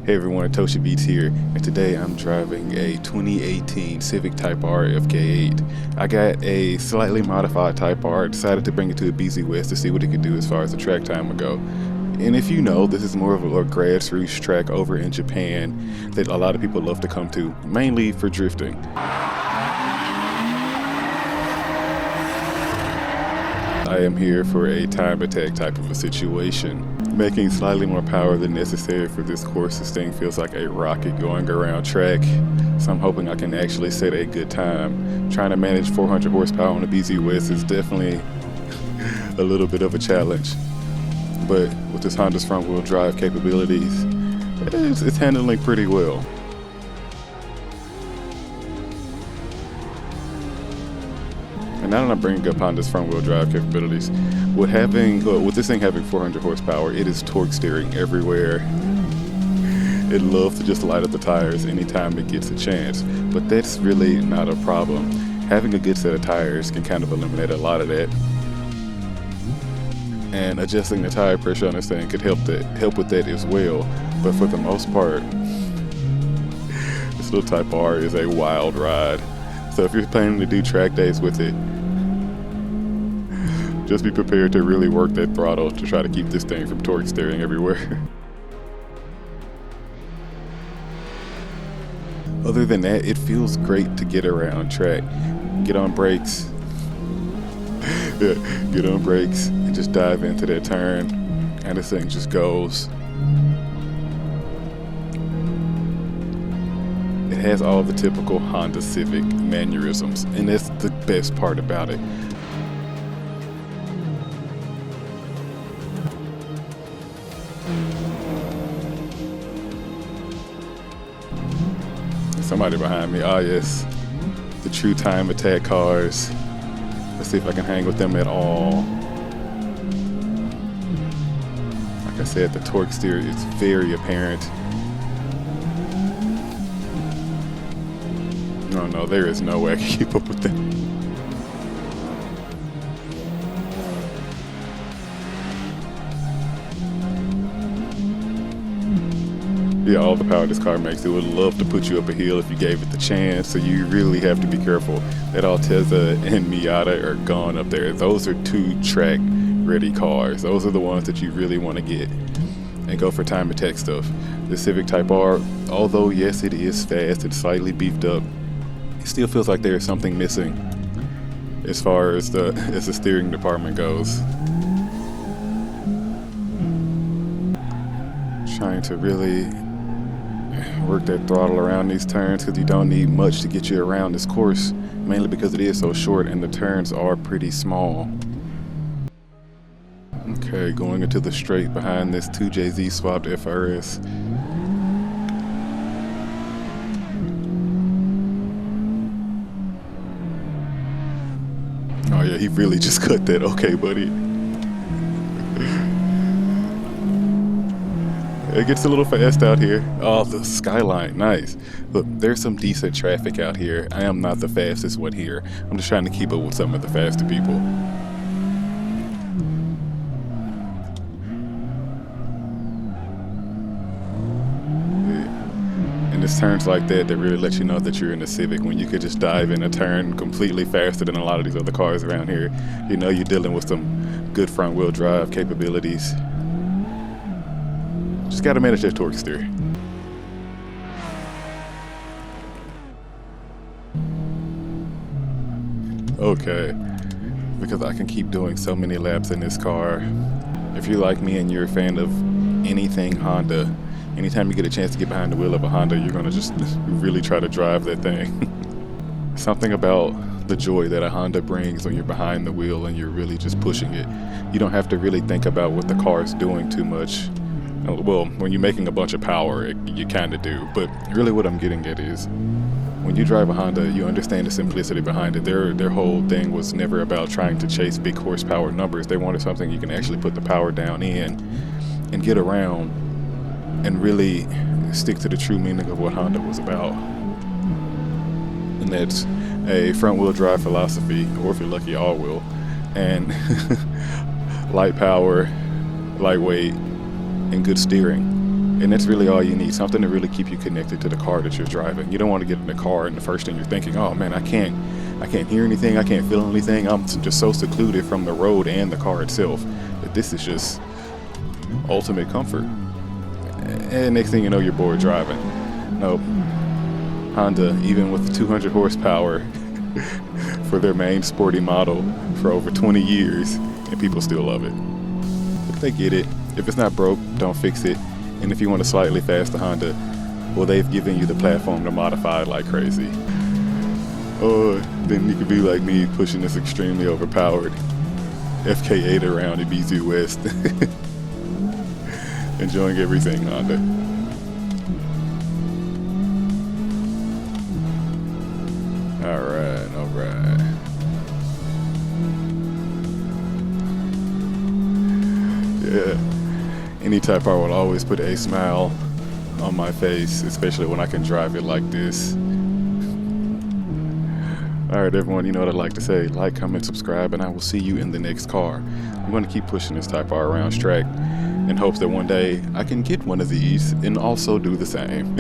Hey everyone, toshiibeats here, and today I'm driving a 2018 Civic Type R FK8. I got a slightly modified Type R, decided to bring it to Ebisu West to see what it could do as far as the track time would go. And if you know, this is more of a grassroots track over in Japan that a lot of people love to come to, mainly for drifting. I am here for a time attack type of a situation. Making slightly more power than necessary for this course. This thing feels like a rocket going around track, so I'm hoping I can actually set a good time. Trying to manage 400 horsepower on the Ebisu West is definitely a little bit of a challenge, but with this Honda's front wheel drive capabilities, it's handling pretty well. And now that I'm bringing up Honda's front wheel drive capabilities, with this thing having 400 horsepower, it is torque steering everywhere. It loves to just light up the tires anytime it gets a chance, but that's really not a problem. Having a good set of tires can kind of eliminate a lot of that. And adjusting the tire pressure on this thing could help with that as well. But for the most part, this little Type R is a wild ride. So if you're planning to do track days with it, just be prepared to really work that throttle to try to keep this thing from torque steering everywhere. Other than that, it feels great to get around track. Get on brakes. Get on brakes and just dive into that turn, and this thing just goes. It has all the typical Honda Civic mannerisms, and that's the best part about it. Somebody behind me. Ah, yes, the true time attack cars. Let's see if I can hang with them at all. Like I said, the torque steer is very apparent. No, there is no way I can keep up with them. Yeah, all the power this car makes, it would love to put you up a hill if you gave it the chance, so you really have to be careful. That Altezza and Miata are gone up there. Those are two track ready cars. Those are the ones that you really want to get and go for time attack stuff. The Civic Type R, although yes, it is fast, it's slightly beefed up, it still feels like there is something missing as far as the steering department goes. Trying to really work that throttle around these turns, because you don't need much to get you around this course, mainly because it is so short and the turns are pretty small. Okay, going into the straight behind this 2JZ swapped FRS. Oh yeah, he really just cut that. Okay, buddy. It gets a little fast out here. Oh, the skyline, nice. Look, there's some decent traffic out here. I am not the fastest one here. I'm just trying to keep up with some of the faster people. And it's turns like that really let you know that you're in a Civic, when you could just dive in a turn completely faster than a lot of these other cars around here. You know you're dealing with some good front wheel drive capabilities. Just gotta manage that torque steer. Okay, because I can keep doing so many laps in this car. If you're like me and you're a fan of anything Honda, anytime you get a chance to get behind the wheel of a Honda, you're gonna just really try to drive that thing. Something about the joy that a Honda brings when you're behind the wheel and you're really just pushing it. You don't have to really think about what the car is doing too much. Well, when you're making a bunch of power, you kind of do, but really what I'm getting at is, when you drive a Honda, you understand the simplicity behind it. Their whole thing was never about trying to chase big horsepower numbers. They wanted something you can actually put the power down in and get around and really stick to the true meaning of what Honda was about. And that's a front wheel drive philosophy, or if you're lucky, all wheel, and light power, lightweight, and good steering. And that's really all you need, something to really keep you connected to the car that you're driving. You don't want to get in the car and the first thing you're thinking, oh man, I can't hear anything, I can't feel anything. I'm just so secluded from the road and the car itself that this is just ultimate comfort. And next thing you know, you're bored driving. Nope. Honda, even with 200 horsepower for their main sporty model for over 20 years, and people still love it. But they get it. If it's not broke, don't fix it. And if you want a slightly faster Honda, well, they've given you the platform to modify it like crazy. Or then you could be like me, pushing this extremely overpowered FK8 around Ebisu West. Enjoying everything Honda. Alright. Yeah. Any Type R will always put a smile on my face, especially when I can drive it like this. Alright everyone, you know what I'd like to say. Like, comment, subscribe, and I will see you in the next car. I'm going to keep pushing this Type R around track in hopes that one day I can get one of these and also do the same.